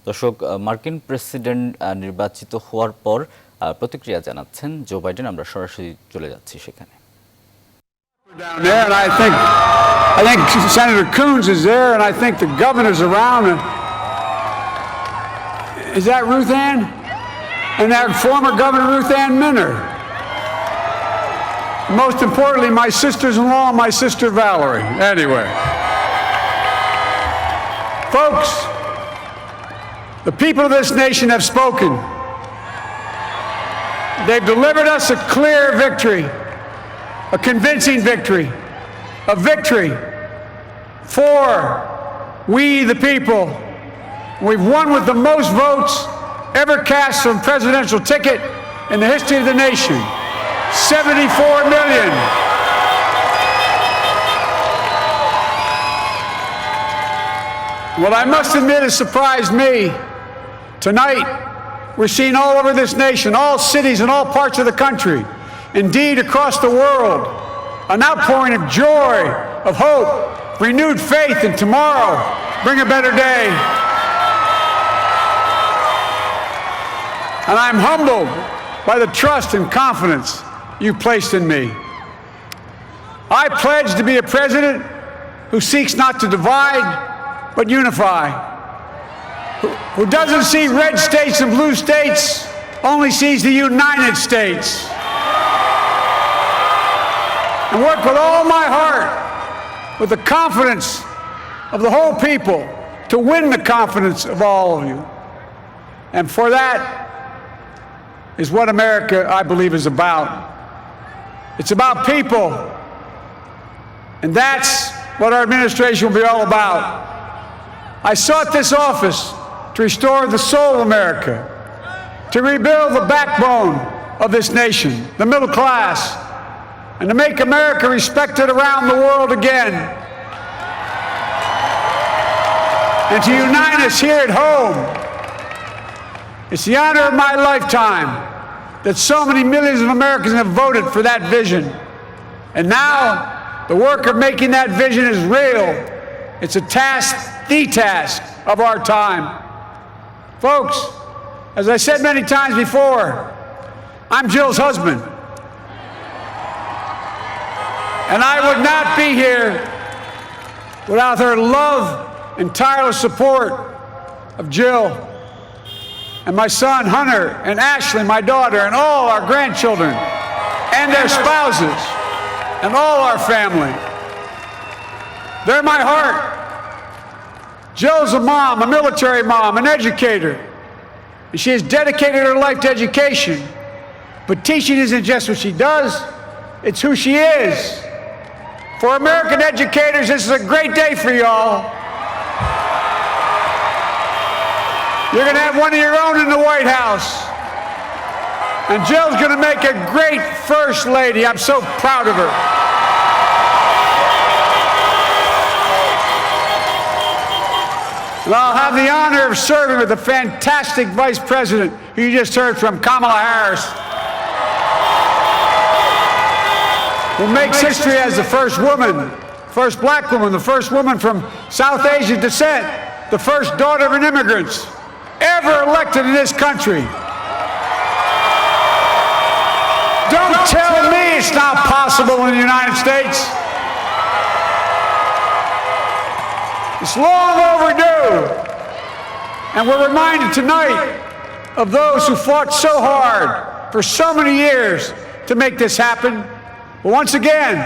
দর্শক, মার্কিন প্রেসিডেন্ট নির্বাচিত হওয়ার পর প্রতিক্রিয়া জানাচ্ছেন জো বাইডেন। আমরা সরাসরি চলে যাচ্ছি সেখানে। Down there, and I think Senator Coons is there, and I think the governor's around. Is that Ruth Ann? And that former Governor Ruth Ann Minner. Most importantly, my sisters-in-law and my sister Valerie. Anyway, folks, the people of this nation have spoken. They've delivered us a clear victory, a convincing victory, a victory for we the people. We've won with the most votes ever cast from presidential ticket in the history of the nation. 74 million. What I must admit has surprised me. Tonight, we're seeing all over this nation, all cities and all parts of the country, indeed across the world, an outpouring of joy, of hope, renewed faith in tomorrow, bring a better day. And I'm humbled by the trust and confidence you've placed in me. I pledge to be a president who seeks not to divide, but unify, who doesn't see red states and blue states, only sees the United States. And work with all my heart, with the confidence of the whole people, to win the confidence of all of you. And for that is what America, I believe, is about. It's about people. And that's what our administration will be all about. I sought this office to restore the soul of America, to rebuild the backbone of this nation, the middle class, and to make America respected around the world again, and to unite us here at home. It's the honor of my lifetime that so many millions of Americans have voted for that vision. And now, the work of making that vision is real. It's a task, the task of our time. Folks, as I said many times before, I'm Jill's husband. And I would not be here without her love and tireless support of Jill and my son Hunter and Ashley, my daughter, and all our grandchildren and their spouses and all our family. They're my heart. Jill's a mom, a military mom, an educator, and she has dedicated her life to education. But teaching isn't just what she does, it's who she is. For American educators, this is a great day for y'all. You're going to have one of your own in the White House. And Jill's going to make a great First Lady. I'm so proud of her. And I'll have the honor of serving with the fantastic Vice President who you just heard from, Kamala Harris, who makes history as the first woman, first black woman, the first woman from South Asian descent, the first daughter of an immigrant ever elected in this country. Don't tell me it's not possible in the United States. It's long overdue. And we're reminded tonight of those who fought so hard for so many years to make this happen. But once again,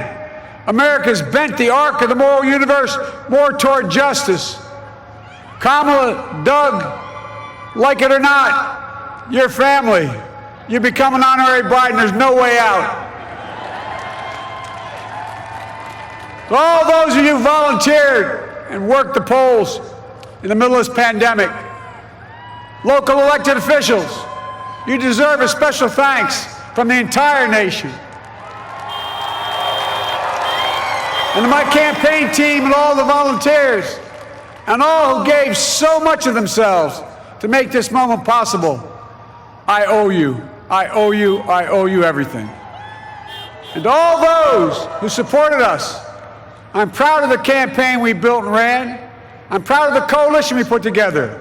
America's bent the arc of the moral universe more toward justice. Kamala, Doug, like it or not, your family, you become an honorary bride and there's no way out. To all those of you who volunteered and worked the polls in the middle of this pandemic, local elected officials, you deserve a special thanks from the entire nation. And to my campaign team and all the volunteers and all who gave so much of themselves to make this moment possible, I owe you. I owe you. I owe you everything. And to all those who supported us, I'm proud of the campaign we built and ran. I'm proud of the coalition we put together.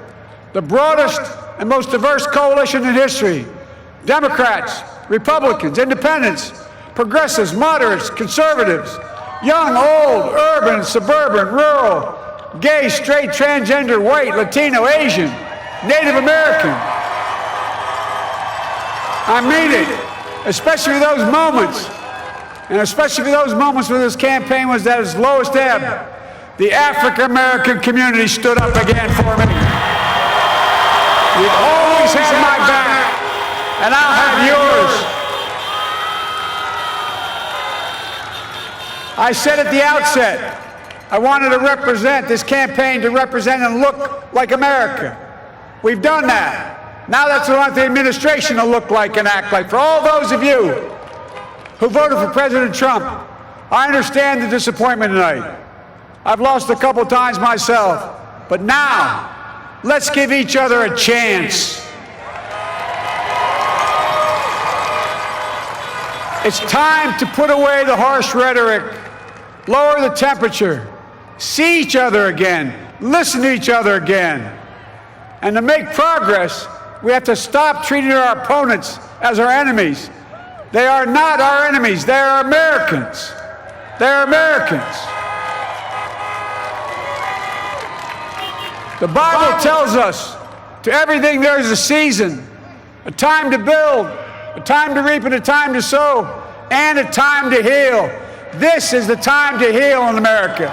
the broadest and most diverse coalition in history. Democrats, Republicans, Independents, progressives, moderates, conservatives, young, old, urban, suburban, rural, gay, straight, transgender, white, Latino, Asian, Native American. I mean it, especially those moments, and especially those moments when this campaign was at its lowest ebb. The African American community stood up again for me. You've always had my back, and I'll have yours. I said at the outset, I wanted to represent this campaign to represent and look like America. We've done that. Now that's what I want the administration to look like and act like. For all those of you who voted for President Trump, I understand the disappointment tonight. I've lost a couple times myself, but now let's give each other a chance. It's time to put away the harsh rhetoric, lower the temperature, see each other again, listen to each other again. And to make progress, we have to stop treating our opponents as our enemies. They are not our enemies. They are Americans. They're Americans. The Bible tells us, to everything there is a season, a time to build, a time to reap and a time to sow, and a time to heal. This is the time to heal in America.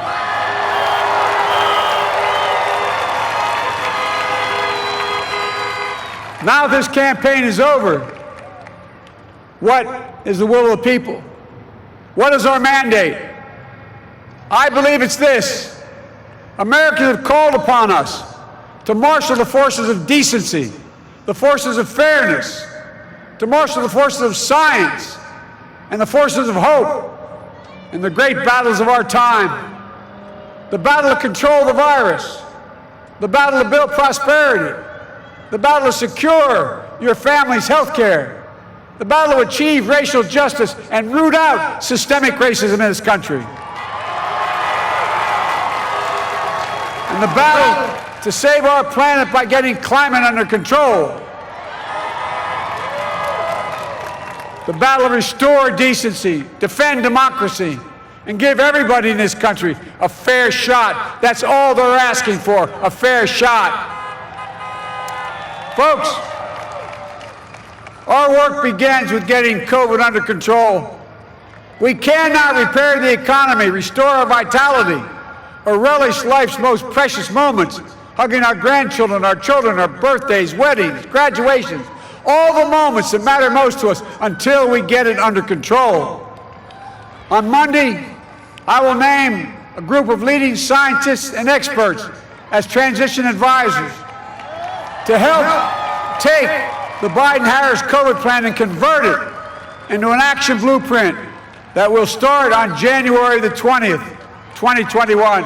Now this campaign is over. What is the will of the people? What is our mandate? I believe it's this. Americans have called upon us to marshal the forces of decency, the forces of fairness, to marshal the forces of science and the forces of hope in the great battles of our time. The battle to control the virus, the battle to build prosperity, the battle to secure your family's health care, the battle to achieve racial justice and root out systemic racism in this country, and the battle to save our planet by getting climate under control, the battle to restore decency, defend democracy, and give everybody in this country a fair shot. That's all they're asking for, a fair shot. Folks, our work begins with getting COVID under control. We cannot repair the economy, restore our vitality, or relish life's most precious moments, hugging our grandchildren, our children, our birthdays, weddings, graduations, all the moments that matter most to us until we get it under control. On Monday, I will name a group of leading scientists and experts as transition advisors to help take the Biden-Harris COVID plan and convert it into an action blueprint that will start on January the 20th, 2021.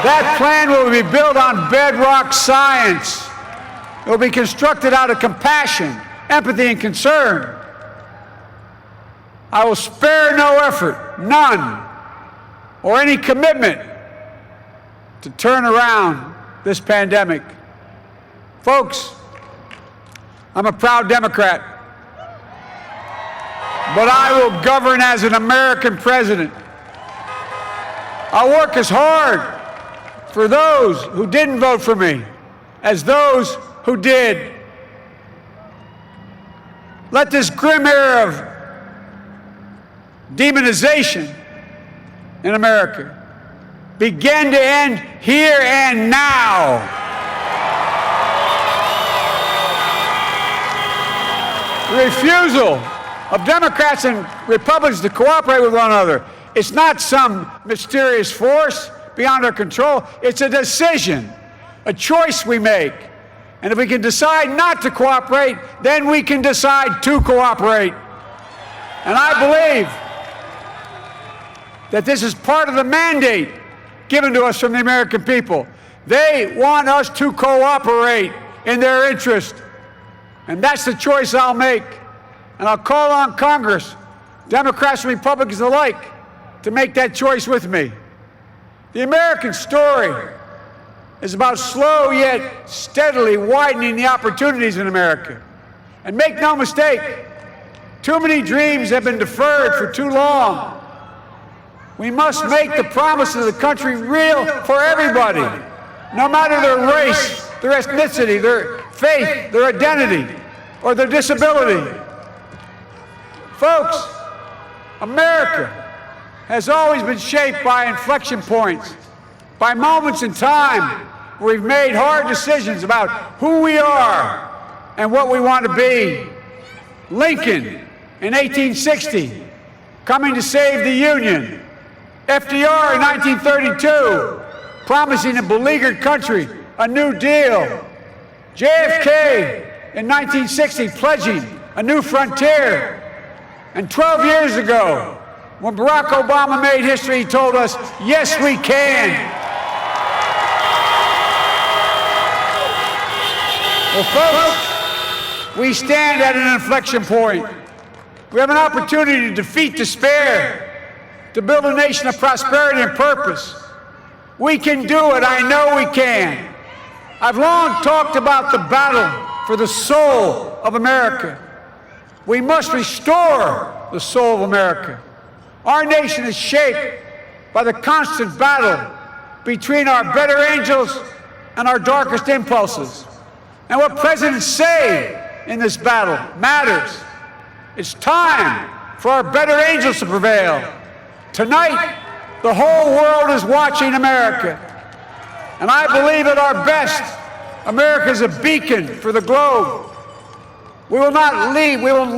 That plan will be built on bedrock science. It will be constructed out of compassion, empathy, and concern. I will spare no effort, none, or any commitment to turn around this pandemic. Folks, I'm a proud Democrat, but I will govern as an American president. I'll work as hard for those who didn't vote for me as those who did. Let this grim era of demonization in America begin to end here and now. The refusal of Democrats and Republicans to cooperate with one another, it's not some mysterious force beyond our control. It's a decision, a choice we make. And if we can decide not to cooperate, then we can decide to cooperate. And I believe that this is part of the mandate given to us from the American people. They want us to cooperate in their interest. And that's the choice I'll make. And I'll call on Congress, Democrats and Republicans alike, to make that choice with me. The American story is about slow yet steadily widening the opportunities in America. And make no mistake, too many dreams have been deferred for too long. We must make the promises of the country real for everybody, no matter their race, their ethnicity, their faith, their identity, or their disability. Folks, America has always been shaped by inflection points, by moments in time where we've made hard decisions about who we are and what we want to be. Lincoln in 1860, coming to save the Union. FDR in 1932, promising a beleaguered country a new deal. JFK in 1960, pledging a new frontier. And 12 years ago, when Barack Obama made history, he told us, yes, we can. Well, folks, we stand at an inflection point. We have an opportunity to defeat despair, to build a nation of prosperity and purpose. We can do it. I know we can. I've long talked about the battle for the soul of America. We must restore the soul of America. Our nation is shaped by the constant battle between our better angels and our darkest impulses. And what presidents say in this battle matters. It's time for our better angels to prevail. Tonight, the whole world is watching America. And I believe at our best, America is a beacon for the globe. We will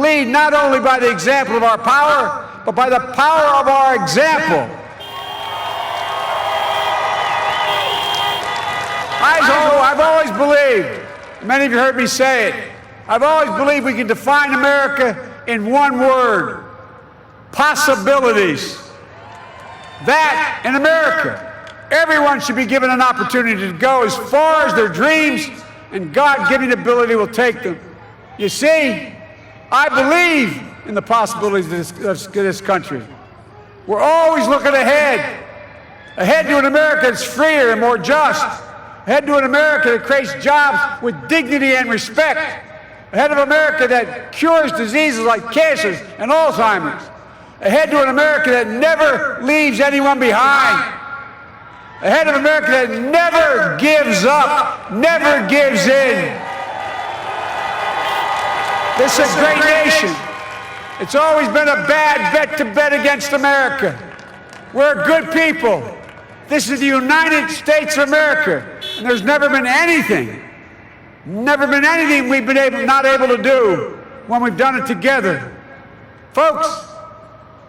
lead not only by the example of our power, but by the power of our example. I've always believed, many of you heard me say it, I've always believed we can define America in one word: possibilities. That in America, everyone should be given an opportunity to go as far as their dreams and God-given ability will take them. You see, I believe in the possibilities of this country. We're always looking ahead to an America that's freer and more just, ahead to an America that creates jobs with dignity and respect, ahead of America that cures diseases like cancer and Alzheimer's, ahead to an America that never leaves anyone behind, ahead of America that never gives up, never gives in. This is a great nation. It's always been a bad bet against America. We're good people. This is the United States of America, and there's never been anything we've been not able to do when we've done it together. Folks,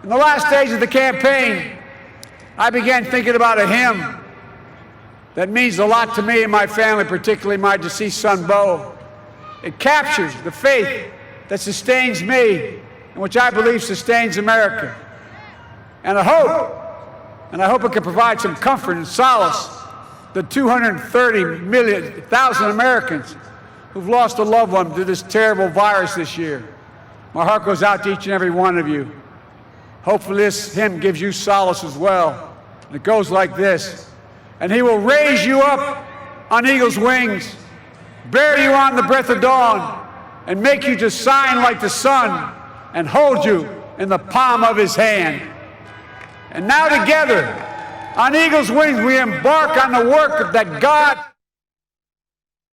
in the last days of the campaign, I began thinking about a hymn that means a lot to me and my family, particularly my deceased son, Bo. It captures the faith that sustains me and which I believe sustains America. And I hope it can provide some comfort and solace to 230,000 Americans who've lost a loved one to this terrible virus this year. My heart goes out to each and every one of you. Hopefully this hymn gives you solace as well. And it goes like this: and he will raise you up on eagle's wings, bear you on the breath of dawn, and make you to shine like the sun, and hold you in the palm of his hand. And now together, on eagle's wings, we embark on the work that God